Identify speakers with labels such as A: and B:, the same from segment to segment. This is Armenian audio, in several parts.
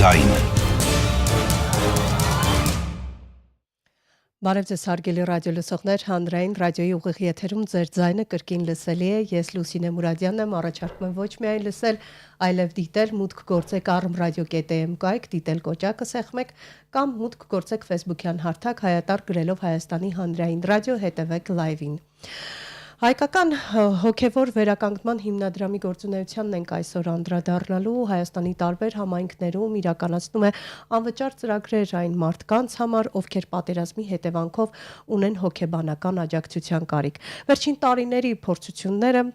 A: ձայնը։
B: Բարև ձեզ հարգելի ռադիո լսողներ, հանրային ռադիոյի ուղիղ եթերում ձեր ձայնը կրկին լսելի է, ես Լուսինե Մուրադյանն եմ, առաջարկում եմ ոչ միայն լսել, այլև դիտել, մուտք գործեք arm.radio.am կայք, դիտել կոճակը սեղմեք կամ մուտք գործեք Facebook-յան հարթակ հայատար գրելով Հայաստանի հանրային ռադիո, հետևեք լայվին։ Հայկական հոգևոր վերականգնման հիմնադրամի գործունեությանն ենք այսօր անդրադառնալու Հայաստանի տարբեր համայնքներում իրականացնում է անվճար ծրագրեր այն մարդկանց համար, ովքեր պատերազմի հետևանքով ունեն հոգեբանական աջակցության կարիք։ Վերջին տարիների փորձությունները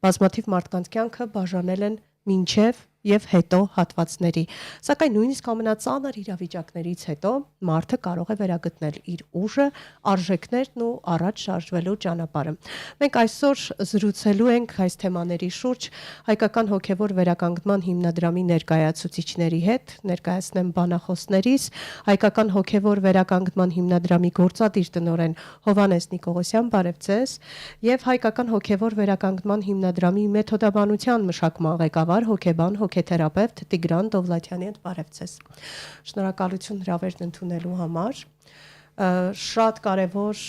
B: բազմաթիվ մարդկանց կյանքը բաժանել են մինչև եւ հետո հատվածների, սակայն նույնիսկ ամենածանր իրավիճակներից հետո մարդը կարող է վերագտնել իր ուժը, արժեքներն ու առաջ շարժվելու ճանապարհը։ Մենք այսօր զրուցելու ենք այս թեմաների շուրջ Հայկական հոգևոր վերականգնման հիմնադրամի ներկայացուցիչների հետ, ներկայացնեմ բանախոսներից, Հայկական հոգևոր վերականգնման հիմնադրամի գործադիր տնօրեն Հովհաննես Նիկողոսյան, բարև ձեզ, եւ Հայկական հոգևոր վերականգնման հիմնադրամի մեթոդաբանության մշակման ղեկավար հոգեբան հոգեթերապևտ Տիգրան Դովլաթյանի հետ, բարև ձեզ։ Շնորհակալություն հրավերն ընդունելու համար։ Շատ կարևոր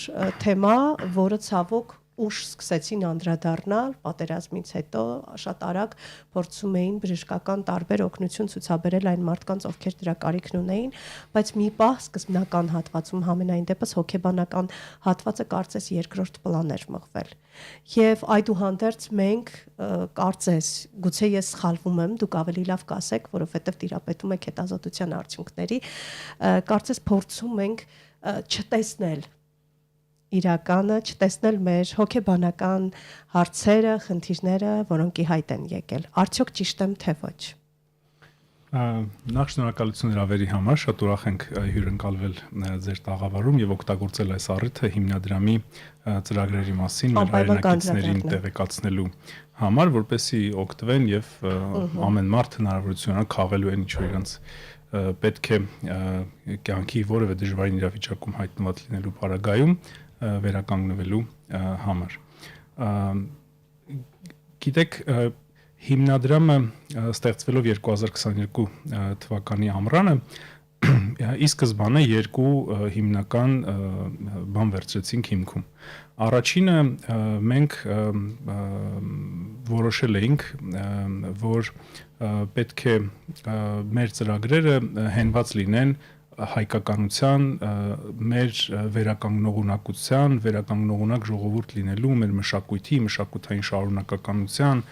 B: թեմա, որը ցավոք ուշ սկսեցին անդրադառնալ պատերազմից հետո շատ արագ փորձում էին բժշկական տարբեր օգնություն ցուցաբերել այն մարդկանց, ովքեր դրա կարիքն ունեին, բայց մի պահ սկզբնական հատվածում համենայն դեպս հոգեբանական հատվածը կարծես երկրորդ պլան էր մղվել։ Եվ այդուհանդերձ մենք կարծես, գուցե ես սխալվում եմ, դուք ավելի լավ կասեք, որովհետև տիրապետում եք հետազոտության արդյունքների, կարծես փորձում ենք չտեսնել իրականը, չտեսնել մեր հոգեբանական հարցերը, խնդիրները, որոնք ի հայտ են եկել։ Արդյոք ճիշտ եմ, թե ոչ։
C: Նախ շնորհակալություն հրավերի համար, շատ ուրախ ենք հյուրընկալվել ձեր տաղավարում եւ օգտագործել այս առիթը հիմնադրամի ծրագրերի մասին մեր հայրենակիցներին տեղեկացնելու համար, որպեսզի օգտվեն եւ ամեն մարդ հնարավորություն ունենա քաղելու այն ինչ որ իրենց պետք է կյանքի որևէ դժվարին իրավիճակում հայտնված լինելու պարագայում վերականգնվելու համար։ Գիտեք, հիմնադրամը ստեղծվելով 2022 թվականի ամռանը ի սկզբանե երկու հիմնական բան վերցրեցինք հիմքում։ Առաջինը մենք որոշել էինք, որ պետք է մեր ծրագրերը հենված լինեն հայկականության, մեր վերականգնողունակության, վերականգնողունակ ժողովուրդ լինելու, մեր մշակույթի, մշակութային շարունակականության,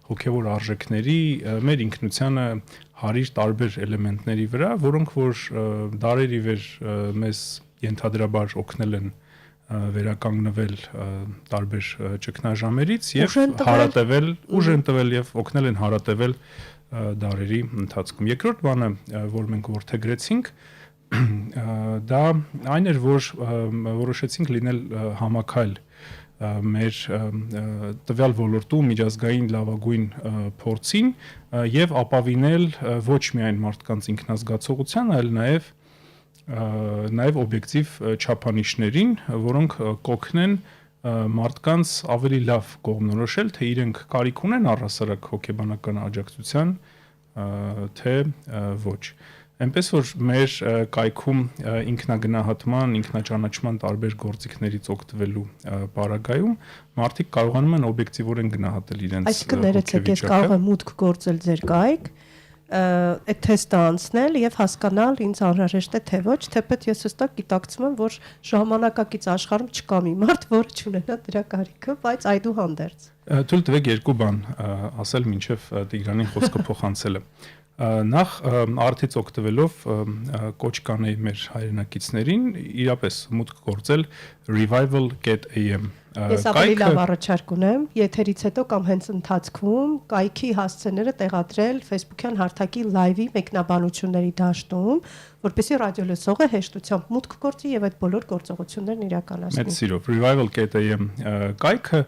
C: հոգևոր արժեքների, մեր ինքնությանը հարիր տարբեր էլեմենտների վրա, որոնք որ դարերի վեր մեզ ենթադրաբար օգնել են վերականգնվել տարբեր ճգնաժամերից եւ հարատեվել, ուժ են տվել եւ օգնել են հարատեվել դարերի ընթացքում։ Երկրորդ բանը, որ մենք որդեգրեցինք, դա այն էր, որ որոշեցինք լինել համակայլ մեր տվյալ ոլորտում միջազգային լավագույն փորձին եւ ապավինել ոչ միայն մարդկանց ինքնազգացողության, այլ նաեւ օբյեկտիվ չափանիշներին, որոնք կօգնեն մարդկանց ավելի լավ կողմնորոշել, թե իրենք կարիք ունեն առհասարակ հոգեբանական աջակցության, թե ոչ։ Այնպես որ մեր կայքում ինքնագնահատման, ինքնաճանաչման տարբեր գործիքներից օգտվելու պարագայում մարդիկ կարողանում են օբյեկտիվորեն գնահատել իրենց
B: Այսինքն ներեցեք, ես կարող եմ մուտք գործել ձեր կայք, այդ թեստը անցնել եւ հասկանալ ինձ անհրաժեշտ է թե ոչ, թեպետ ես հստակ գիտակցում եմ, որ ժամանակակից աշխարհում չկա մի մարդ, որը չունենա դրա կարիքը, բայց այդուհանդերձ։
C: Թույլ տվեք երկու բան ասել մինչև Տիգրանին խոսքը փոխանցելը։ Նախ արդից օգտվելով կոչ կանեի մեր հայրենակիցներին իրապես մուտք գործել revival.am
B: Ես ավելի լավ առաջարկ ունեմ, եթերից հետո կամ հենց ընթացքում կայքի հասցեները տեղադրել Facebook-յան հարթակի լայվի մեկնաբանությունների դաշտում, որպեսզի ռադիո լսողը հեշտությամբ մուտք գործի եւ այդ բոլոր գործողություններն իրականացնի։
C: Մեծ սիրով revival.am կայքը,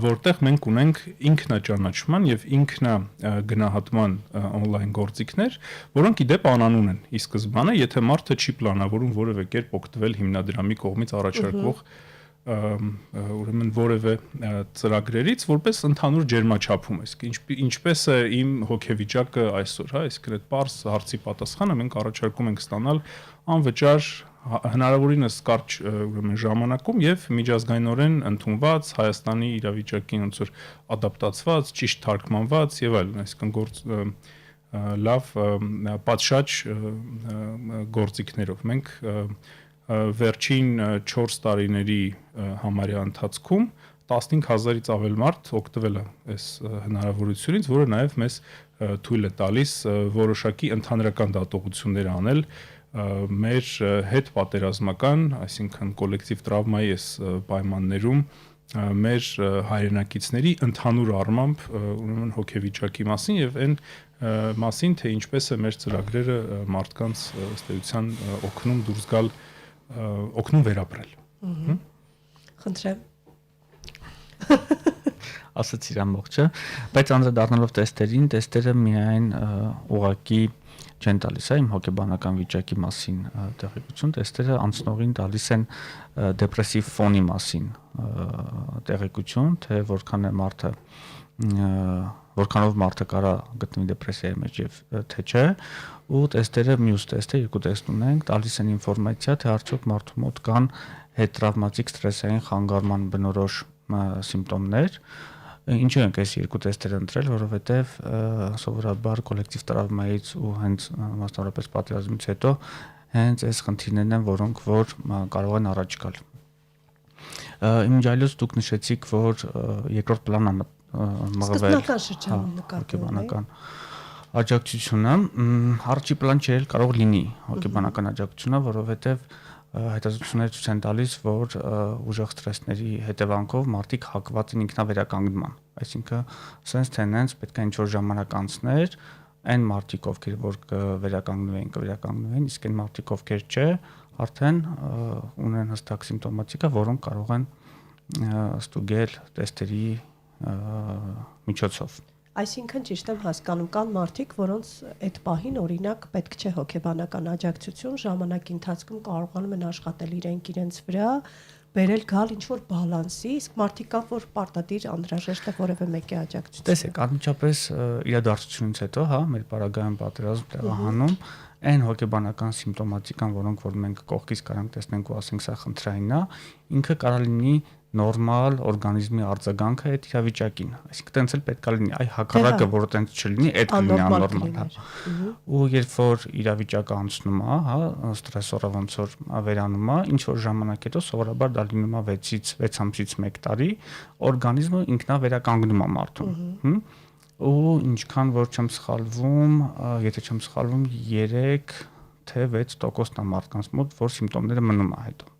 C: որտեղ մենք ունենք ինքնաճանաչման եւ ինքնագնահատման on-line գործիքներ, որոնք ի դեպ անանուն են։ Ի սկզբանե, եթե մարդը չի պլանավորում որևէ կերպ օգտվել հիմնադրամի կողմից առաջարկվող ուրեմն որևէ ծրագրերից որպես ընդհանուր ջերմաչափում է։ Ինչպես է իմ հոգեվիճակը այսօր, հա, իսկ այդ པարզ հարցի պատասխանը մենք առաջարկում ենք ստանալ անվճար հնարավորինս կարճ ուրեմն ժամանակում եւ միջազգայինորեն ընդունված Հայաստանի իրավիճակին ոնց որ ադապտացված, ճիշտ թարգմանված եւ այլն, այսինքն լավ պատշաճ գործիքներով մենք վերջին 4 տարիների համարյա ընթացքում 15000-ից ավել մարդ օգտվել է այս հնարավորությունից, որը նաև մեզ թույլ է տալիս որոշակի ընդհանրական դատողություններ անել մեր հետ պատերազմական, այսինքն կոլեկտիվ տրավմայի այս պայմաններում մեր հայրենակիցների ընդհանուր առմամբ ուրեմն հոգեվիճակի մասին եւ այն մասին, թե ինչպես է մեր ծրագրերը մարդկանց ըստ էության օգնում դուրս գալ, օգնում վերապրել։
B: Խնդրեմ։
A: Ասացիր ամբողջը, բայց անդրադառնալով տեստերը միայն ուղակի չեն տալիս իմ հոգեբանական վիճակի մասին տեղեկություն, տեստերը անցնողին տալիս են դեպրեսիվ ֆոնի մասին տեղեկություն, թե որքանով մարդը կարա գտնվի դեպրեսիայի մեջ եւ թե չէ, ու տեստերը մյուս տեստը երկու տեստ ունենք, տալիս են ինֆորմացիա, թե արդյոք մարդու մոտ կան հետտրավմատիկ ստրեսային խանգարման բնորոշ սիմպտոմներ։ Ինչու ենք այս երկու տեստերը ընտրել, որովհետև սովորաբար կոլեկտիվ տրավմայից ու հենց մասնավորապես պատերազմից հետո հենց այս խնդիրներն են, որոնք որ կարող են առաջ գալ։ Իմիջիալոց դուք նշեցիք, որ երկրորդ պլան է մղվել հոգեբանական աջակցությունը, առաջի պլան չէ կարող լինի հոգեբանական աջակցությունը, որովհետև հետազոտությունները ցույց են տալիս, որ ուժեղ ստրեսների հետևանքով մարդիկ հակված են ինքնավերականգնման, այսինքն sense tendency պետք է ինչ-որ ժամանակ անցներ, այն մարդիկ, ովքեր որ կվերականգնվեն, իսկ այն մարդիկ, ովքեր չէ, արդեն ունեն հստակ սիմպտոմատիկա, որոնք կարող են ստուգել տեստերի միջոցով։
B: Այսինքն ճիշտ եմ հասկանում, կան մարդիկ, որոնց այդ պահին օրինակ պետք չէ հոգեբանական աջակցություն, ժամանակի ընթացքում կարողանում են աշխատել իրենց վրա, բերել գալ ինչ-որ բալանսի, իսկ մարդիկ կան, որ պարտադիր անհրաժեշտ է որևէ մեկի աջակցություն։
A: Տեսեք, անմիջապես իրադարձությունից հետո, հա, մեր պարագայում պատերազմ տեղահանում, այն հոգեբանական սիմպտոմատիկան, որոնք որ մենք կողքից կարանք տեսնենք ու ասենք սա խնդրային է, ինքը կարող լինի նորմալ օրգանիզմի արձագանքը այդ իրավիճակին, այսինքն տենց էլ պետք է լինի, այ հակառակը, որ տենց չլինի, այդ կլինի աննորմալ, հա։ Ու երբ որ իրավիճակը անցնում է, հա, ստրեսորը ոնց որ վերանում է, ինչ որ ժամանակ հետո սովորաբար դա լինում է 6 ամսից 1 տարի, օրգանիզմը ինքնավերականգնում է մարդուն, ու ինչքան որ չեմ սխալվում, եթե չեմ սխալվում 3 թե 6% մարդկանց մոտ, որ սիմպտոմները մնում է հետո։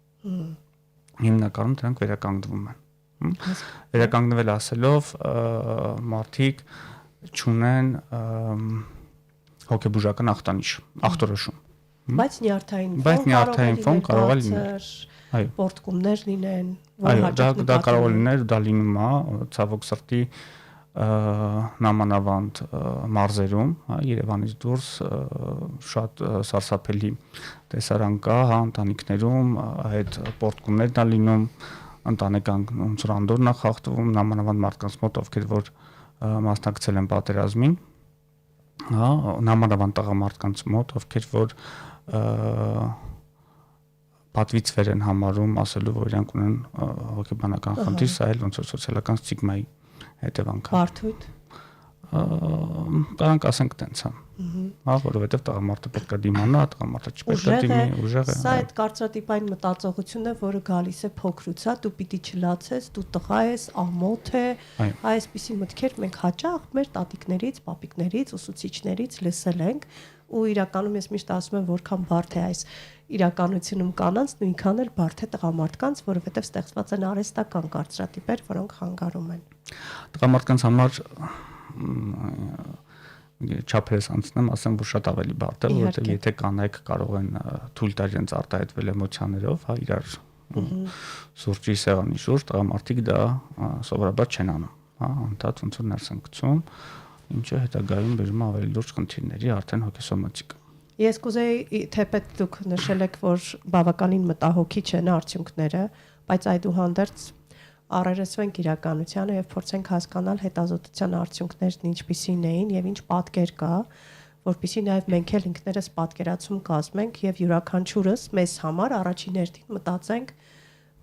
A: Հիմնականում դրանք վերականգնվում են։ Վերականգնվել ասելով մարդիկ չունեն հոգեբուժական ախտորոշում։
B: Բայց նյարդային ֆոն կարող է լինել։ Պորտկումներ լինեն,
A: որ հաճախ դա կարող է լինել, դա լինում է ցավոք սրտի նամանավանդ մարզերում, հա, Երևանից դուրս շատ սարսափելի տեսարան կա, հա, ընտանիքներում այդ պորտկումներն են լինում, ընտանեկան ոնց որ անդորն է խախտվում, նամանավանդ մարդկանց մոտ, ովքեր որ մասնակցել են պատերազմին, հա, նամանավանդ տղամարդկանց մոտ, ովքեր որ պատվից վեր են համարում, ասելու որ իրանք ունեն հոգեբանական խնդիր, սա էլ ոնց որ սոցիալական ստիգմայի հետևանք։
B: Բարդույթ։
A: Կարանք ասենք տենց, հա, որովհետև տղամարդը պետք է դիմանա, տղամարդը չպետք է դիմի, ուժեղ է։
B: Սա այդ կարծրատիպային մտածողությունն է, որը գալիս է փոքրուց, հա, դու պիտի չլացես, դու տղա ես, ամոթ է, այսպիսի մտքեր մենք հաճախ մեր տատիկներից, պապիկներից, ուսուցիչներից լսել ենք, ու իրականում ես միշտ ասում եմ, որքան բարդ է այս իրականությունում կանանց, նույնքան էլ բարդ է տղամարդկանց, որովհետև ստեղծված են արհեստական կարծրատիպեր, որոնք խանգարում են։
A: Տղամարդկանց համար չափերս անցնեմ, ասեմ, որ շատ ավելի բարդ է, որովհետև եթե կանայք կարող են թույլ տալ իրենց արտահայտվել էմոցիաներով, հա, իրար սուրճի սեղանի շուրջ, տղամարդիկ դա սովորաբար չեն անում, հա, անդադ ոնց որ ներս են գցում, ինչը հետագայում բերում է ավելի լուրջ խնդիրների, արդեն հոգեսոմատիկ։
B: Ես կուզեի, թեպետ դուք նշել եք, որ բավականին մտահոգիչ են արդյունքները, բայց այդուհանդերձ առերեսվենք իրականությանը եւ փորձենք հասկանալ հետազոտության արդյունքներն ինչպիսին էին եւ ինչ պատկեր կա, որպեսզի նաեւ մենք էլ ինքներս պատկերացում կազմենք եւ յուրաքանչյուրս մեզ համար առաջին հերթին մտածենք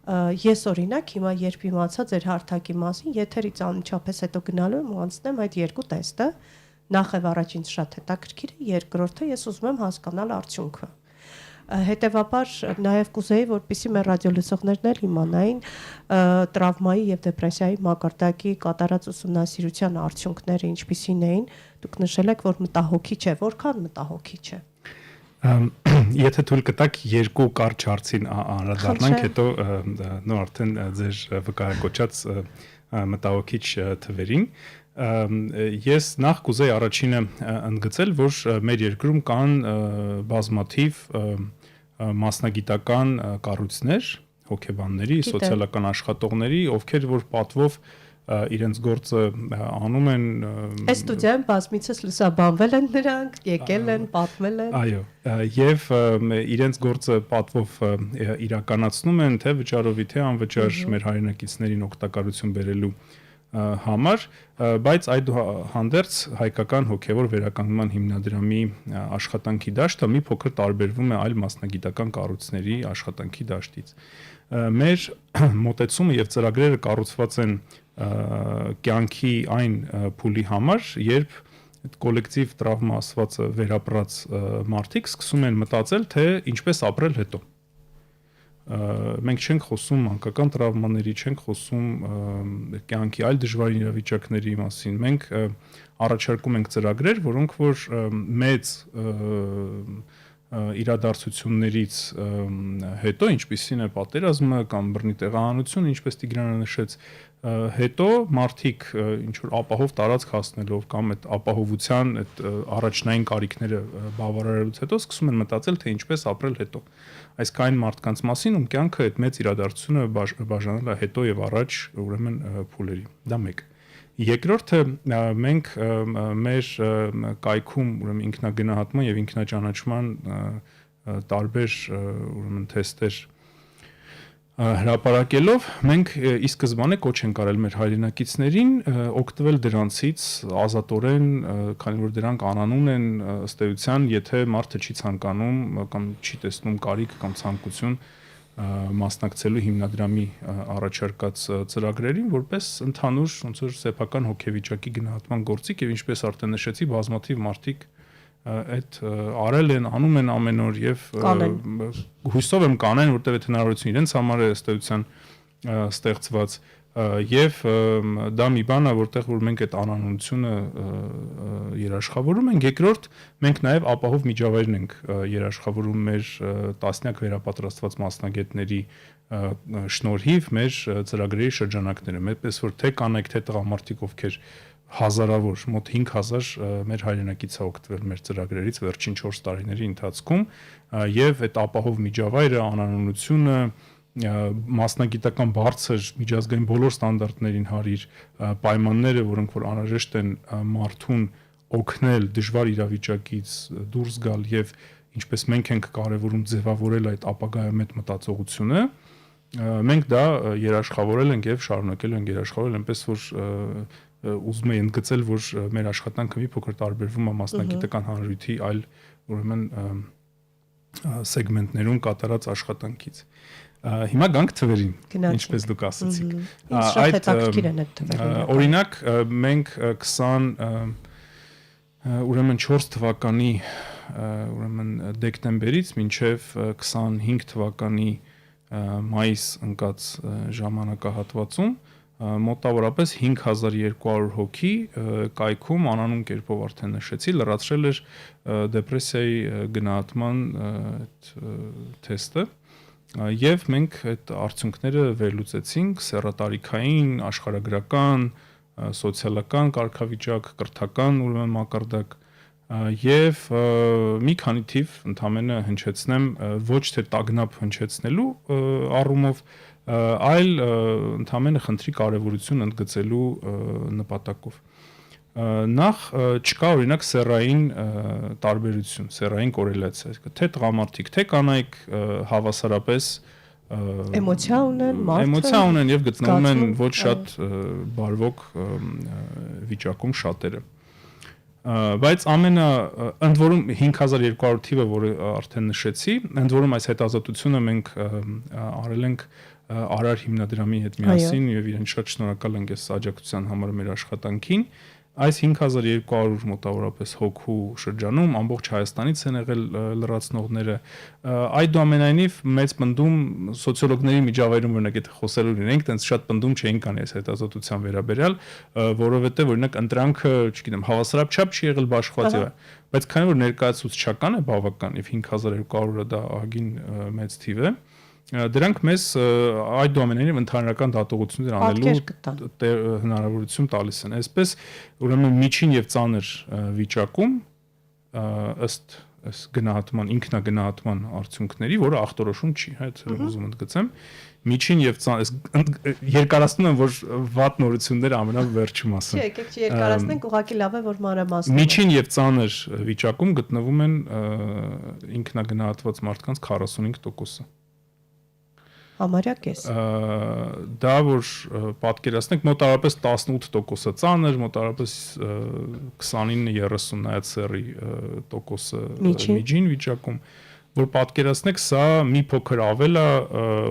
B: ես օրինակ հիմա երբ իմացա ձեր հարթակի մասին, եթերից անմիջապես հետո գնալու եմ ու անցնեմ այդ երկու տեստը, նախ եւ առաջ ինձ շատ հետաքրքիր է, երկրորդը ես ուզում եմ հասկանալ արդյունքը։ Հետևաբար նաև կուզեի, որպեսզի մեր ռադիոլսողներն էլ իմանային տրավմայի եւ դեպրեսիայի մակարդակի կատարած ուսումնասիրության արդյունքները ինչպիսին էին։ Դուք նշել եք, որ մտահոգիչ է, որքան մտահոգիչ է։
C: Եթե թույլ կտաք երկու կարճ հարցին անդրադառնանք, հետո նո արդեն ձեր վկայակոչած մտահոգիչ թվերին։ Ես նախ կուզեի առաջինը ընդգծել, որ մեր երկրում կան բազմաթիվ մասնագիտական կառույցներ, հոգեբանների, սոցիալական աշխատողների, ովքեր որ պատվով իրենց գործը անում են։
B: Այս ստուդիայում բազմիցս լուսաբանվել են նրանք, եկել են, պատմել են։
C: Այո, եւ իրենց գործը պատվով իրականացնում են թե վճարովի, թե անվճար մեր հայրենակիցներին օգտակարություն բերելու համար, բայց այդուհանդերձ հայկական հոգևոր վերականգնման հիմնադրամի աշխատանքի դաշտը մի փոքր տարբերվում է այլ մասնագիտական կառույցների աշխատանքի դաշտից։ Մեր մոտեցումը եւ ծրագրերը կառուցված են կյանքի այն փուլի համար, երբ այդ կոլեկտիվ տրավմա ասվածը վերապրած մարդիկ սկսում են մտածել, թե ինչպես ապրել հետո։ Մենք չենք խոսում մանկական տրավմաների, չենք խոսում կյանքի այլ դժվար իրավիճակների մասին։ Մենք առաջարկում ենք ծրագրեր, որոնք որ մեծ իրադարձություններից հետո, ինչպիսին է պատերազմը կամ բռնի տեղահանությունը, ինչպես Տիգրանը նշեց, հետո մարդիկ ինչ որ ապահով տարածք հասնելով կամ այդ ապահովության այդ առաջնային կարիքները բավարարելուց հետո սկսում են մտածել, թե ինչպես ապրել հետո։ Այսինքն այն մարդկանց մասին, ում կյանքը այդ մեծ իրադարձությունը բաժանել է հետո եւ առաջ, ուրեմն փուլերի։ Դա մեկ։ Երկրորդը մենք մեր կայքում ուրեմն ինքնագնահատման եւ ինքնաճանաչման տարբեր ուրեմն թեստեր հրապարակելով մենք ի սկզբանե կոչ ենք արել մեր հայրենակիցներին օգտվել դրանցից ազատորեն, քանի որ դրանք անանուն են ըստ էության, եթե մարդը չի ցանկանում կամ չի տեսնում կարիք կամ ցանկություն մասնակցելու հիմնադրամի առաջարկած ծրագրերին որպես ընդհանուր ոնց որ սեփական հոգեվիճակի գնահատման գործիք եւ ինչպես արդեն նշեցի բազմաթիվ մարդիկ այդ արել են, անում են ամեն օր եւ հույսով եմ կանեն, որտեղ այդ հնարավորությունը իրենց համար է ըստ էության ստեղծված եւ դա մի բան է, որտեղ որ մենք այդ անանունությունը երաշխավորում ենք։ Երկրորդ, մենք նաեւ ապահով միջավայրն ենք երաշխավորում մեր տասնյակ վերապատրաստված մասնագետների շնորհիվ մեր ծրագրերի շրջանակները, մեծպես որ թե կանայք, թե տղամարդիկ, ովքեր հազարավոր, մոտ 5000 մեր հայրենակից է օգտվել մեր ծրագրերից վերջին 4 տարիների ընթացքում եւ այդ ապահով միջավայրը, անանունությունը, մասնագիտական բարձր միջազգային բոլոր ստանդարտներին հարիր պայմանները, որոնք որ անհրաժեշտ են մարդուն օգնել դժվար իրավիճակից դուրս գալ եւ ինչպես մենք ենք կարեւորում ձևավորել այդ ապագայում այդ մտածողությունը, մենք դա երաշխավորել ենք եւ շարունակել ենք երաշխավորել, այնպես որ ուզում եմ ընդգծել, որ մեր աշխատանքը մի փոքր տարբերվում է մասնագիտական հանրույթի այլ ուրեմն սեգմենտներում կատարած աշխատանքից։ Հիմա գանք թվերին, ինչպես դուք ասացիք։
B: Այդ հետաքրքիր են այդ թվերը։
C: Օրինակ մենք 20 4 թվականի ուրեմն դեկտեմբերից մինչև 25 թվականի մայիս ընկած ժամանակահատվածում մոտավորապես 5200 հոգի կայքում անանուն կերպով արդեն նշեցի, լրացրել էր դեպրեսիայի գնահատման թեստը եւ մենք այդ արդյունքները վերլուծեցինք սեռատարիքային, աշխարհագրական, սոցիալական կարգավիճակ, կրթական ուրեմն մակարդակ եւ մի քանի թիվ ընդամենը հնչեցնեմ ոչ թե տագնապ հնչեցնելու առումով այլ ընդամենը խնդրի կարևորություն ընդգծելու նպատակով։ Նախ չկա օրինակ սեռային տարբերություն, սեռային կորելացիա, թե տղամարդիկ, թե կանայք հավասարապես
B: էմոցիա ունեն,
C: եւ գտնվում են ոչ շատ բարվոք վիճակում շատերը։ Բայց ընդ որում 5200 թիվը, որը արդեն նշեցի, ընդ որում այս հետազոտությունը մենք արել ենք Արար հիմնադրամի հետ միասին եւ իրեն շատ շնորհակալ ենք այս աջակցության համար մեր աշխատանքին։ Այս 5200 մոտավորապես հոգու շրջանում ամբողջ Հայաստանից են եղել լրացնողները։ Այդուամենայնիվ մեծ պնդում սոցիոլոգների միջավայրում օրինակ եթե խոսելու լինենք, տենց շատ պնդում չէին կանի այս հետազոտության վերաբերյալ, որովհետեւ օրինակ ընտրանքը, չգիտեմ, հավասարաչափ չի եղել բաշխված եւ բայց քանի որ ներկայացուցչական է բավական եւ 5200-ը դա ահագին մեծ թիվ է, դրանք մեզ այդուամենայնիվ ընդհանրական դատողություններ անելու հնարավորություն տալիս են։ Այսպես ուրեմն միջին եւ ծանր վիճակում ըստ այս գնահատման ինքնագնահատման արդյունքների, որը ախտորոշում չի, հա, դա ուզում ընդգծեմ, միջին եւ երկարացնում են, որ վատ նորությունները ամենավերջում ասեմ։
B: Չէ, եկեք երկարացնենք, ուղղակի լավ է, որ մանրամասն։
C: Միջին եւ ծանր վիճակում գտնվում են ինքնագնահատված մարդկանց 45%-ը։
B: Համարյա կես։
C: Դա որ պատկերացնենք մոտավորապես 18%-ը ծանր, մոտավորապես 29-30 նայած սերի տոկոսը միջին վիճակում, որ պատկերացնեք, սա մի փոքր ավել է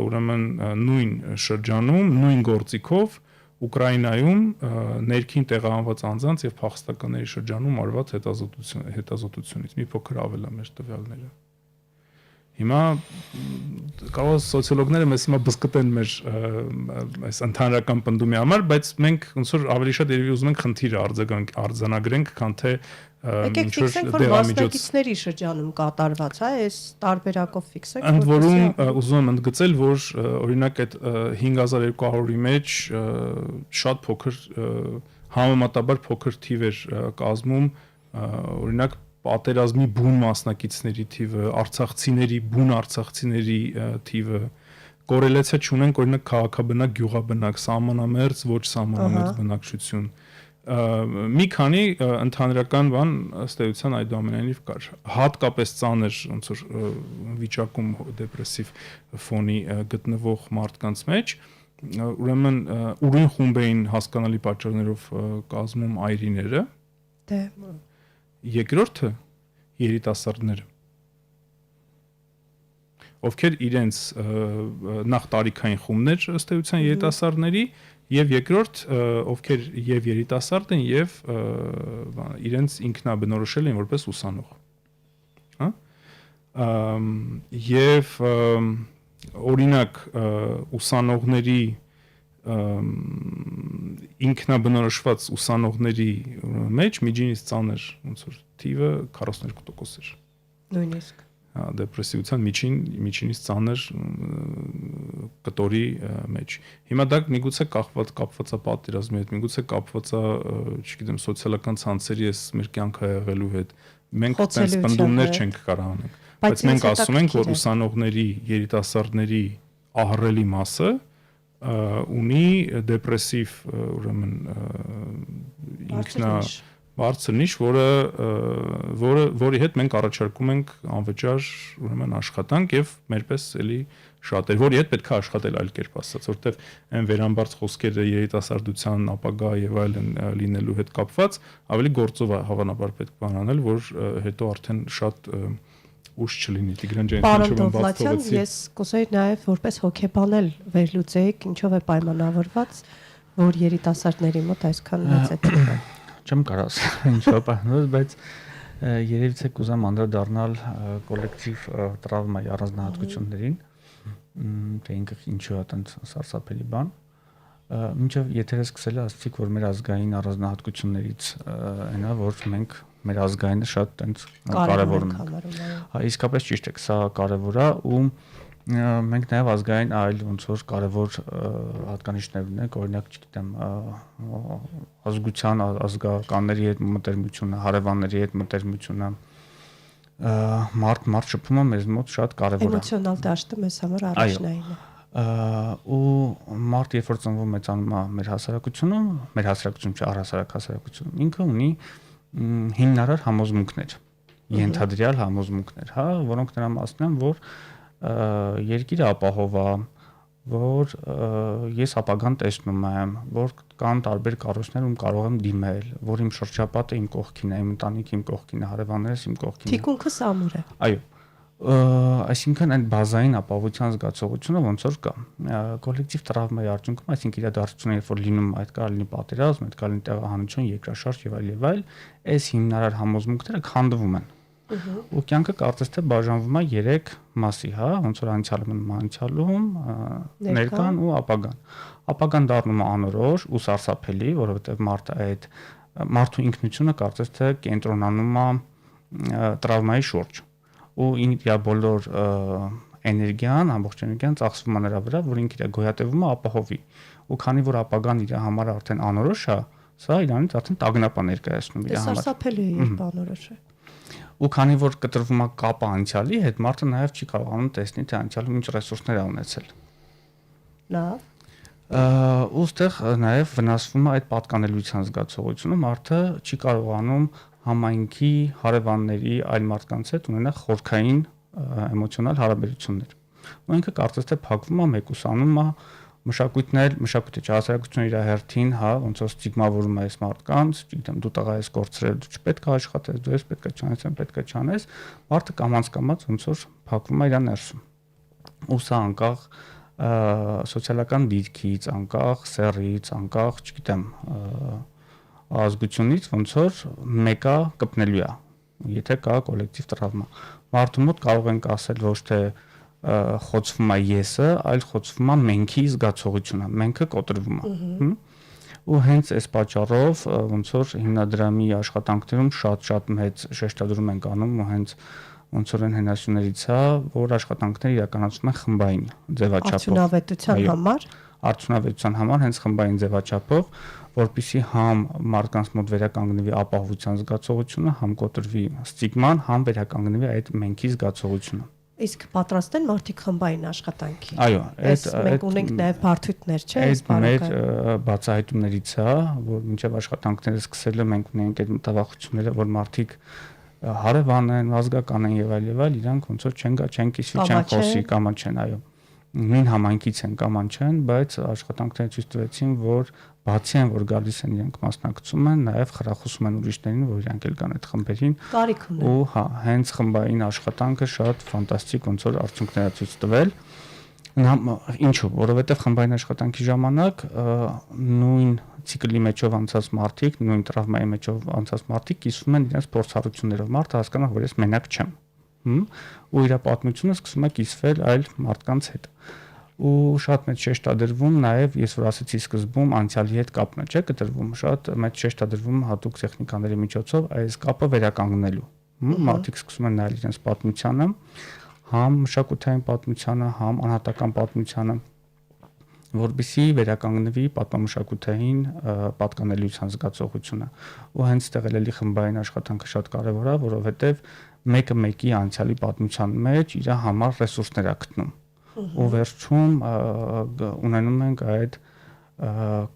C: ուրեմն նույն շրջանում, նույն գործիքով Ուկրաինայում ներքին տեղահանված անձանց եւ փախստականների շրջանում արված հետազոտությունից մի փոքր ավել է մեր տվյալները։ Հիմա կարող սոցիոլոգները մեզ հիմա բզկտեն մեր այս ընդհանրական պնդումի համար, բայց մենք ոնց որ ավելի շատ երևի ուզում ենք խնդիրը արձանագրենք, քան թե
B: ինչ որ մասնակիցների շրջանում կատարված, հա, այս տարբերակով ֆիքսեք։
C: Ընդ որում ուզում եմ ընդգծել, որ օրինակ այդ 5200-ի մեջ շատ փոքր համեմատաբար փոքր թիվ էր կազմում օրինակ պատերազմի բուն մասնակիցների թիվը, արցախցիների բուն արցախցիների թիվը, կորելացիա չունենք օրինակ քաղաքաբնակ, գյուղաբնակ, սահմանամերձ, ոչ սահմանամերձ բնակչություն։ Մի քանի ընդհանրական բան ըստ էության այդուամենայնիվ կար։ Հատկապես ծանր ոնց որ վիճակում դեպրեսիվ ֆոնի գտնվող մարդկանց մեջ ուրեմն ուրույն խումբ էին հասկանալի պատճառներով կազմում այրիները։
B: Դե
C: Երկրորդը երիտասարդները, ովքեր իրենց նախ տարիքային խումբներ ըստ էության երիտասարդների եւ երկրորդ ովքեր եւ երիտասարդ են եւ իրենց ինքնաբնորոշել են որպես ուսանող, հա, եւ օրինակ ուսանողների ինքնաբնորոշված ուսանողների մեջ միջինից ծանր ոնց որ թիվը 42% էր։
B: Նույնիսկ։
C: Հա, դեպրեսիվության միջինից ծանր կտորի մեջ։ Հիմա դա միգուցե կապված է պատերազմի հետ, միգուցե կապված է, չգիտեմ, սոցիալական ցանցերի այս մեր կյանքը եղելու հետ։ Մենք այդպես պնդումներ չենք կարող անենք, բայց մենք ասում ենք, որ ուսանողների, երիտասարդների ահռելի մասը ունի դեպրեսիվ ուրեմն ինքնա բարձր նիշ, որի հետ մենք առաջարկում ենք անվճար ուրեմն աշխատանք եւ մերպես էլի շատեր, որի հետ պետք է աշխատել այլ կերպ ասած, որտեվ այն վերամբարձ խոսքերը երիտասարդության ապագա եւ այլն լինելու հետ կապված ավելի գործով է հավանաբար պետք բանանել, որ հետո արդեն շատ ուշ չլինի Տիգրան ջան, ինչով եմ բաց թողեցի։
B: Ես կուզեի նաև որպես հոգեբանել վերլուծեիք, ինչով է պայմանավորված, որ երիտասարդների մոտ այսքան մեծ է թիվը։
A: Չեմ կարող ասել ինչով պայմանավորված, բայց երևի թե կուզեմ անդրադառնալ կոլեկտիվ տրավմայի առանձնահատկություններին, թե ինքը ինչու է այդպես սարսափելի բան։ Մինչև եթերը սկսել է ասացիք, որ մեր ազգային առանձնահատկություններից այնա, որ մենք մեր ազգայինը շատ տենց կարևոր ենք։ Հա, իսկապես ճիշտ է, սա կարևոր է ու մենք նաև ազգային այլ ոնց որ կարևոր հատկանիշներ ունենք, օրինակ, չգիտեմ, ազգության, ազգականների հետ մտերմությունը, հարևանների հետ մտերմությունը, մարդ շփումը մեզ մոտ շատ կարևոր է։
B: Էմոցիոնալ դաշտը մեզ համար առաջնային է։
A: Ու մարդ երբ որ ծնվում մեծանում է մեր հասարակությունում, չէ, առհասարակ հասարակությունում, ինքը ունի հիմնարար համոզմունքներ, ենթադրյալ համոզմունքներ, հա, որոնք նրա մասն են, որ երկիրը ապահով է, որ ես ապագան տեսնում եմ, որ կան տարբեր կառույցներ, ում կարող եմ դիմել, որ իմ շրջապատը իմ կողքին է, իմ ընտանիքը իմ կողքին է, հարևաններս իմ կողքին է։
B: Թիկունքս ամուր է։
A: Այո։ Այսինքն այդ բազային ապահովության զգացողությունը ոնց որ կա կոլեկտիվ տրավմայի արդյունքում, այսինքն իրադարձությունը երբ որ լինում այդ կարող լինի պատերազմ, այդ կարող լինի տեղահանություն, երկրաշարժ եւ այլ, այս հիմնարար համոզմունքները քանդվում են։ Ու կյանքը կարծես թե բաժանվում է 3 մասի, հա, ոնց որ անցյալում, ներկան ու ապագան։ Ապագան դառնում է անորոշ ու սարսափելի, որովհետեւ մարդու ինքնությունը կարծես թե կենտրոնանում է տրավմայի շուրջ։ Ու իր բոլոր էներգիան, ամբողջ էներգիան ծախսվում է նրա վրա, որ ինքը իր գոյատևումը ապահովի։ Ու քանի որ ապագան իր համար արդեն անորոշ է, սա իրանից արդեն տագնապ է ներկայացնում իր համար։
B: Սարսափելի է, երբ անորոշ է։
A: Ու քանի որ կտրվում է կապը անցյալի հետ, մարդը նաև չի կարողանում տեսնել, թե անցյալում ինչ ռեսուրսներ է ունեցել։
B: Լավ։
A: Ուստեղ նաև վնասվում է այդ պատկանելիության զգացողությունը, մարդը չի կարողանում համայնքի հարևանների այլ մարդկանց հետ ունենալ խորքային էմոցիոնալ հարաբերություններ։ Ու ինքը կարծես թե փակվում է, մեկուսանում է, մշակույթի հասարակությունը իր հերթին, հա, ոնց որ ստիգմավորում է այս մարդկանց, չգիտեմ, դու տղա ես կորցրել, դու չպետք է աշխատես, դու ես պետք է չանես, պետք է չանես, մարդը կամաց ոնց որ փակվում է իր ներսում։ Ու սա անկախ սոցիալական դիրքից, անկախ սեռից, անկախ, չգիտեմ, ազգությունից ոնց որ մեկը կպնելու է, եթե կա կոլեկտիվ տրավմա։ Մարդու մոտ կարող ենք ասել ոչ թե խոցվում է եսը, այլ խոցվում է մենքի զգացողությունը, մենքը կոտրվում է։ Ու հենց այս պատճառով ոնց որ հիմնադրամի աշխատանքներում շատ մեծ շեշտադրում ենք անում ու հենց ոնց որ այն հենասյուներից է, որ աշխատանքները իրականացվում են խմբային ձևաչափով։ Արդյունավետության համար հենց խմբային ձևաչափով, որպեսզի համ մարդկանց մոտ վերականգնվի ապահովության զգացողությունը, համ կոտրվի ստիգման, համ վերականգնվի այդ մենքի զգացողությունը։
B: Իսկ պատրաստ են մարդիկ խմբային աշխատանքի։
A: Այո,
B: մենք ունենք նաև բարդություններ, չէ՞,
A: այս մեր բացահայտումներից է, որ մինչև աշխատանքները սկսելը մենք ունենք այդ մտավախությունները, որ մարդիկ հարևան են, ազգական են եւ այլ, իրանք ոնց որ չեն կիսվի, չեն խոսի, կամ չեն, այո։ Նույն համայնքից են կամ չեն, բայց աշխատանքները ցույց տվեցին, որ բացի այն որ գալիս են իրենք մասնակցում են, նաև խրախուսում են ուրիշներին, որ իրանք էլ կան այդ խմբերին։
B: Կարիք ունեն։
A: Ու հա, հենց խմբային աշխատանքը շատ ֆանտաստիկ ոնց որ արդյունքներ է ցույց տվել։ Ինչու՞, որովհետև խմբային աշխատանքի ժամանակ նույն ցիկլի մեջով անցած մարդիկ, նույն տրավմայի մեջով անցած մարդիկ կիսվում են իրենց փորձառություններով։ Մարդը հասկանա, որ ես մենակ չեմ։ Ու իր պատմությունը սկսում է կիսվել այլ մարդկանց հետ։ Ու շատ մեծ շեշտադրվում նաև, ես որ ասացի սկզբում, անցյալի հետ կապն է, չէ՞, կտրվում, շատ մեծ շեշտադրվում հատուկ տեխնիկաների միջոցով այս կապը վերականգնելու։ Մարդիկ սկսում են նայել իրենց պատմությանը, համ մշակութային պատմությանը, համ անհատական պատմությանը, որպեսզի վերականգնվի պատմամշակութային պատկանելիության զգացողությունը։ Ու հենց ստեղ էլի խմբային աշխատանքը շատ կարևոր է, որովհետև մեկը մեկի անցյալի պատմության մեջ իր համար ռեսուրսներ է գտնում։ Ու վերջում ունենում ենք այդ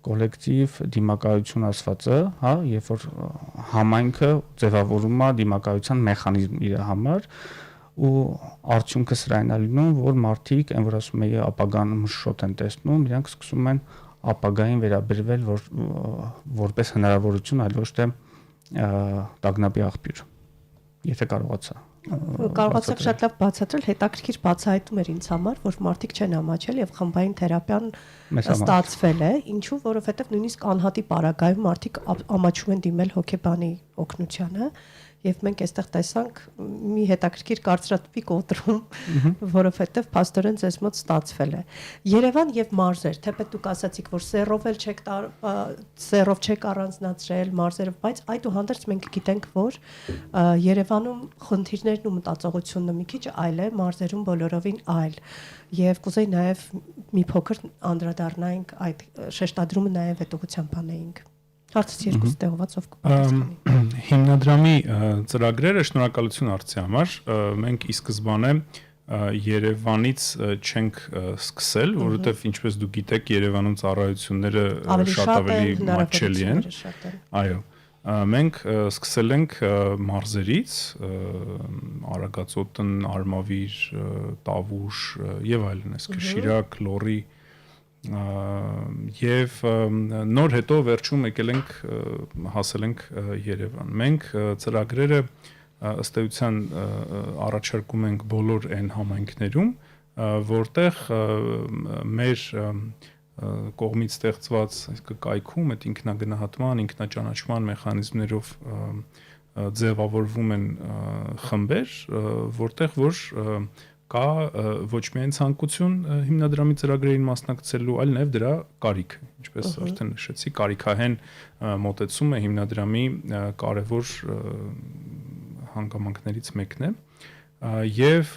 A: կոլեկտիվ դիմակայություն ասվածը, հա, երբ որ համայնքը ձևավորում է դիմակայության մեխանիզմ իր համար, ու արդյունքը սրային է լինում, որ մարդիկ, այն որ ասում եմ, ապագան մշոտ են տեսնում, իրանք սկսում են ապագային վերաբերվել որպես հնարավորություն, այլ ոչ թե տագնապի աղբյուր։ Եթե կարողացա։
B: Կարողացաք շատ լավ բացատրել, հետաքրքիր բացահայտում էր ինձ համար, որ մարդիկ չեն ամաչել եւ խմբային թերապիան ստացվել է, ինչու, որովհետեւ նույնիսկ անհատի պարագայում մարդիկ ամաչում են դիմել հոգեբանի օգնությանը, եւ մենք այստեղ տեսանք մի հետաքրքիր կարծրատիպի կոտրում, որովհետեւ փաստորեն ձեզ մոտ ստացվել է։ Երևան եւ մարզեր, թեպետ դուք ասացիք, որ սերով չեք առանձնացրել մարզերով, բայց այդուհանդերձ մենք գիտենք, որ Երևանում խնդիրներն ու մտածողությունը մի քիչ այլ է, մարզերում բոլորովին այլ։ Եվ կուզեի նաեւ մի փոքր անդրադառնանք այդ շեշտադրումը նաեւ այդ ուղղությամբ անեինք։ Հարցից երկուս տեղված ով կպատասխանի։
C: Հիմնադրամի ծրագրերը շնորհակալություն արծի համար, մենք ի սկզբանե Երևանից չենք սկսել, որովհետև ինչպես դուք գիտեք, Երևանում ծառայությունները շատ ավելի մատչելի են։ Այո։ Մենք սկսել ենք մարզերից, Արագածոտն, Արմավիր, Տավուշ եւ այլն, այսինքն Շիրակ, Լոռի Եվ նոր հետո վերջում եկել ենք հասել ենք Երևան։ Մենք ծրագրերը ըստ էության առաջարկում ենք բոլոր այն համայնքներում, որտեղ մեր կողմից ստեղծված կայքում այդ ինքնագնահատման, ինքնաճանաչման մեխանիզմներով ձևավորվում են խմբեր, որտեղ որ կա ոչ միայն ցանկություն հիմնադրամի ծրագրերին մասնակցելու, այլ նաև դրա կարիք, ինչպես արդեն նշեցի, կարիքահեն մոտեցումը հիմնադրամի կարևոր հանգամանքներից մեկն է, եւ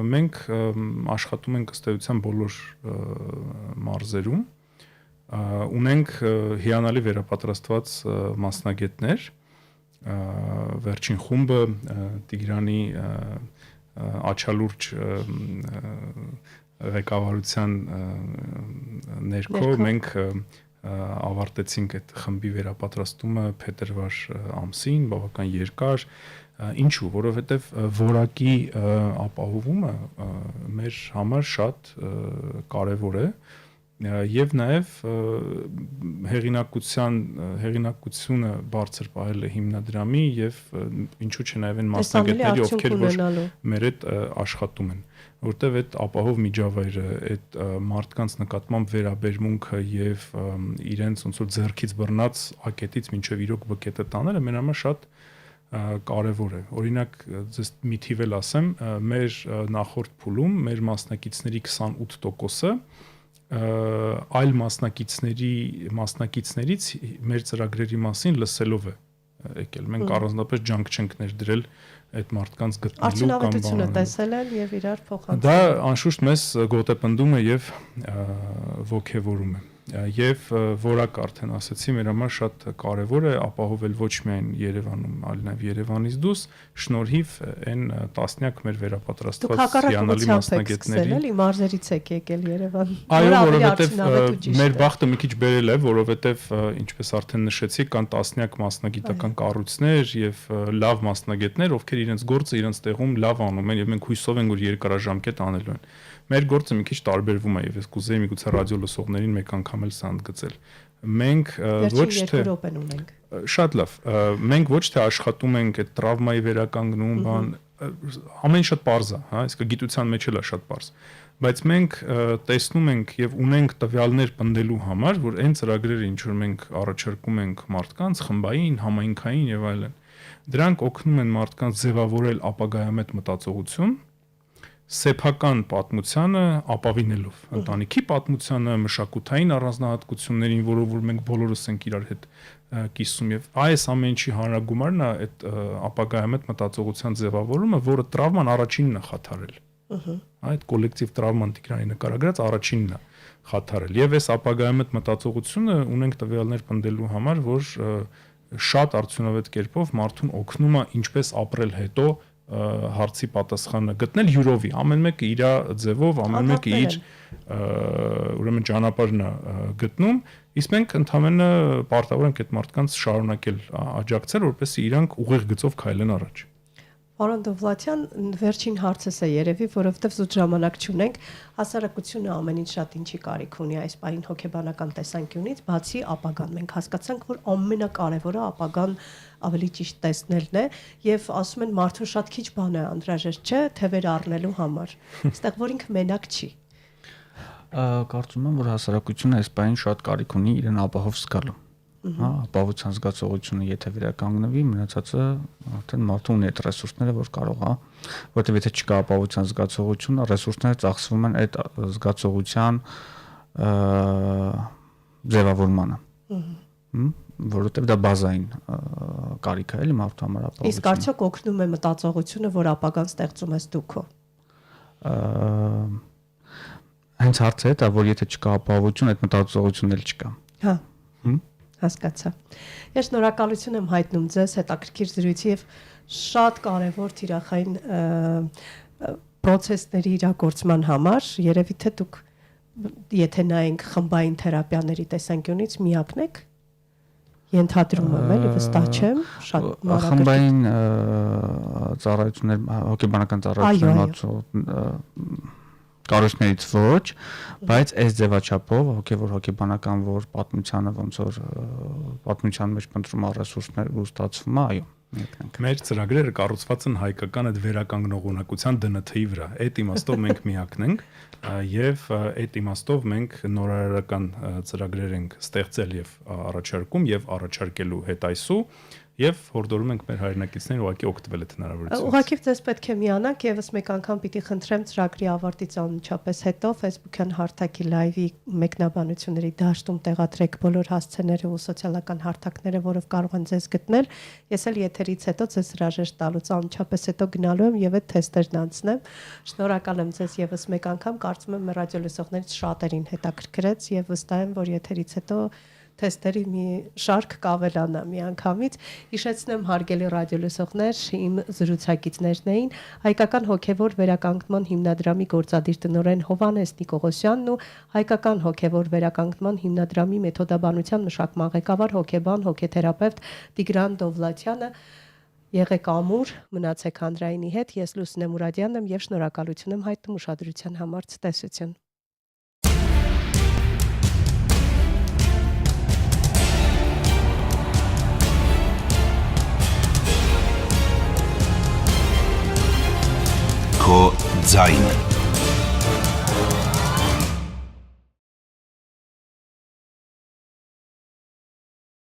C: մենք աշխատում ենք ըստ էության բոլոր մարզերում, ունենք հիանալի վերապատրաստված մասնագետներ, վերջին խումբը Տիգրանի աչալուրջ ղեկավարության ներքո մենք ավարտեցինք այդ խմբի վերապատրաստումը փետրվար ամսին, բավական երկար, ինչու, որովհետև որակի ապահովումը մեր համար շատ կարևոր է եւ նաեւ հեղինակությունը բարձր պահել է հիմնադրամի եւ ինչու՞ չէ նաեւ այն մասնագետների, ովքեր որ մեր հետ աշխատում են, որտեւ այդ ապահով միջավայրը, այդ մարդկանց նկատմամբ վերաբերմունքը եւ իրենց ոնց որ ձեռքից բռնած ակետից մինչեւ իրոք բկետը տանելը մեր համար շատ կարևոր է։ Օրինակ, ձեզ մի թիվ էլ ասեմ, մեր նախորդ փուլում մեր մասնակիցների 28%-ը այլ մասնակիցներից մեր ծրագրերի մասին լսելով է եկել։ Մենք առանձնապես ջանք չենք ներդրել այդ մարդկանց գտնելու կամ
B: արդյունավետությունը տեսել են եւ իրար փոխանցել։
C: Դա անշուշտ մեզ գոտեպնդում է եւ ոգևորում է։ Եվ որակ արդեն ասացի, մեր համար շատ կարևոր է ապահովել ոչ միայն Երևանում, այլ նաև Երևանից դուրս, շնորհիվ այն տասնյակ մեր վերապատրաստված հիանալի մասնագետների։
B: Էլի մարզերից եք եկել Երևան։
C: Այո, որովհետև մեր բախտը մի քիչ բերել է, որովհետև ինչպես արդեն նշեցի, կան տասնյակ մասնագիտական կառույցներ եւ լավ մասնագետներ, ովքեր իրենց գործը իրենց տեղում լավ անում են եւ մենք հույսով ենք, որ երկարաժամկետ անելու են։ Մեր գործը մի քիչ տարբերվում է եւ ես կուզեի միգուցե ռադիո լսողներին մեկ անգամ էլ սա ընդգծել։ Մենք ոչ թե շատ լավ, մենք ոչ թե աշխատում ենք այդ տրավմայի վերականգնում, բան, ամեն շատ པարզ է, հա, իսկ գիտության մեջ էլ է շատ པարզ։ Բայց մենք տեսնում ենք եւ ունենք տվյալներ պնդելու համար, որ այն ծրագրերը, ինչ որ մենք առաջարկում ենք մարդկանց, խմբային, համայնքային եւ այլն, դրանք օգնում են մարդկանց ձևավորել ապագայամետ մտածողություն, սեփական պատմությանը ապավինելով, ընտանիքի պատմությանը, մշակութային առանձնահատկություններին, որով որ մենք բոլորս ենք իրար հետ կիսում եւ այս ամեն ինչի հանրագումարն է այդ ապագայամետ մտածողության ձևավորումը, որը տրավման առաջինն է խաթարել։ Այդ կոլեկտիվ տրավման Տիգրանի նկարագրած առաջինն է խաթարել։ Եվ այս ապագայամետ մտածողությունը ունենք տվյալներ պնդելու համար, որ շատ արդյունավետ կերպով մարդուն օգնում է ինչպես ապրել հետո հարցի պատասխանը գտնել յուրովի, ամեն մեկը իր ձևով, ամեն մեկը իր ուրեմն ճանապարհն է գտնում, իսկ մենք ընդհանրապես պարտավոր ենք այդ մարդկանց շարունակել աջակցել, որպեսզի իրանք ուղիղ գծով քայլեն առաջ։
B: Պարոն Դովլաթյան, վերջին հարցս է երևի, որովհետև զուտ ժամանակ չունենք, հասարակությունը ամեն ինչ շատ ինչի կարիք ունի այս պահին հոգեբանական տեսանկյունից, բացի ապագան։ Մենք հասկացանք, որ ամենակարևորը ապագան ավելի ճիշտ տեսնելն է, եւ ասում են մարդուն շատ քիչ բան է անհրաժեշտ, չէ, թևեր առնելու համար։ Այստեղ որ ինքը մենակ չի։
A: Կարծում եմ, որ հասարակությունը այս պահին շատ կարիք ունի իրեն ապահով զգալու։ Հա, ապահովության զգացողությունը եթե վերականգնվի, մնացածը արդեն մարդու ունի այդ ռեսուրսները, որ կարող է, որովհետև եթե չկա ապահովության զգացողությունը, ռեսուրսները ծախսվում են այդ զգացողության ձևավորմանը։ Որովհետև դա բազային կարիք է, էլի մարդու համար ապահովությունը։
B: Իսկ արդյոք օգնում է մտածողությունը, որ ապագան ստեղծում ես դու քո։
A: Հենց հարցը է դա, որ եթե չկա ապահովություն, այդ մտածողությունն էլ չկա։
B: Հա։ Հասկացա։ Ես շնորհակալություն եմ հայտնում ձեզ հետաքրքիր զրույցի եւ շատ կարեւոր թիրախային process-ների իրագործման համար։ Երևի թե դուք եթե նայենք խմբային թերապիաների տեսանկյունից միակն եք, ենթադրում եմ, էլի վստահ չեմ, շատ մանրակրկիտ։
A: Խմբային ծառայություններ, հոգեբանական ծառայություններ կառույցներից ոչ, բայց այս ձևաչափով հոգևոր հոգեբանական որ պատմությանը ոնց որ պատմության մեջ փնտրում ռեսուրսներ ու ստացվում է, այո, միանք։
C: Մեր ծրագրերը կառուցված են հայկական այդ վերականգնող ունակության ԴՆԹ-ի վրա։ Այդ իմաստով մենք միակն ենք եւ այդ իմաստով մենք նորարարական ծրագրեր ենք ստեղծել եւ առաջարկում եւ առաջարկելու հետ այսու եւ հորդորում ենք մեր հայրենակիցներին ուղղակի օգտվել այդ հնարավորությունից։
B: Ուղղակի ձեզ պետք է միանանք, եւս մեկ անգամ պիտի խնդրեմ ծրագրի ավարտից անմիջապես հետո Facebook-յան հարթակի լայվի մեկնաբանությունների դաշտում տեղադրեք բոլոր հասցեները ու սոցիալական հարթակները, որով կարող են ձեզ գտնել։ Ես էլ եթերից հետո ձեզ հրաժեշտ տալուց անմիջապես հետո գնալու եմ եւ այդ թեստերն անցնեմ։ Շնորհակալ եմ ձեզ եւս մեկ անգամ, կարծում եմ մեր ռադիոլսողներից շատերին հետաքրքրեց եւ վստահ եմ, որ եթերից հետո թեստերի մի շարք կավելանա միանգամից։ Հիշեցնեմ հարգելի ռադիոլսողներ, իմ զրուցակիցներն էին Հայկական հոգևոր վերականգնման հիմնադրամի գործադիր տնօրեն Հովհաննես Նիկողոսյանն ու Հայկական հոգևոր վերականգնման հիմնադրամի մեթոդաբանության մշակման ղեկավար հոգեբան հոգեթերապևտ Տիգրան Դովլաթյանը։ Եղեք ամուր, մնացեք Հանրայինի հետ, ես Լուսինե Մուրադյանն եմ եւ շնորհակալություն եմ հայտնում ուշադրության համար, ցտեսություն։
D: Քո ձայնը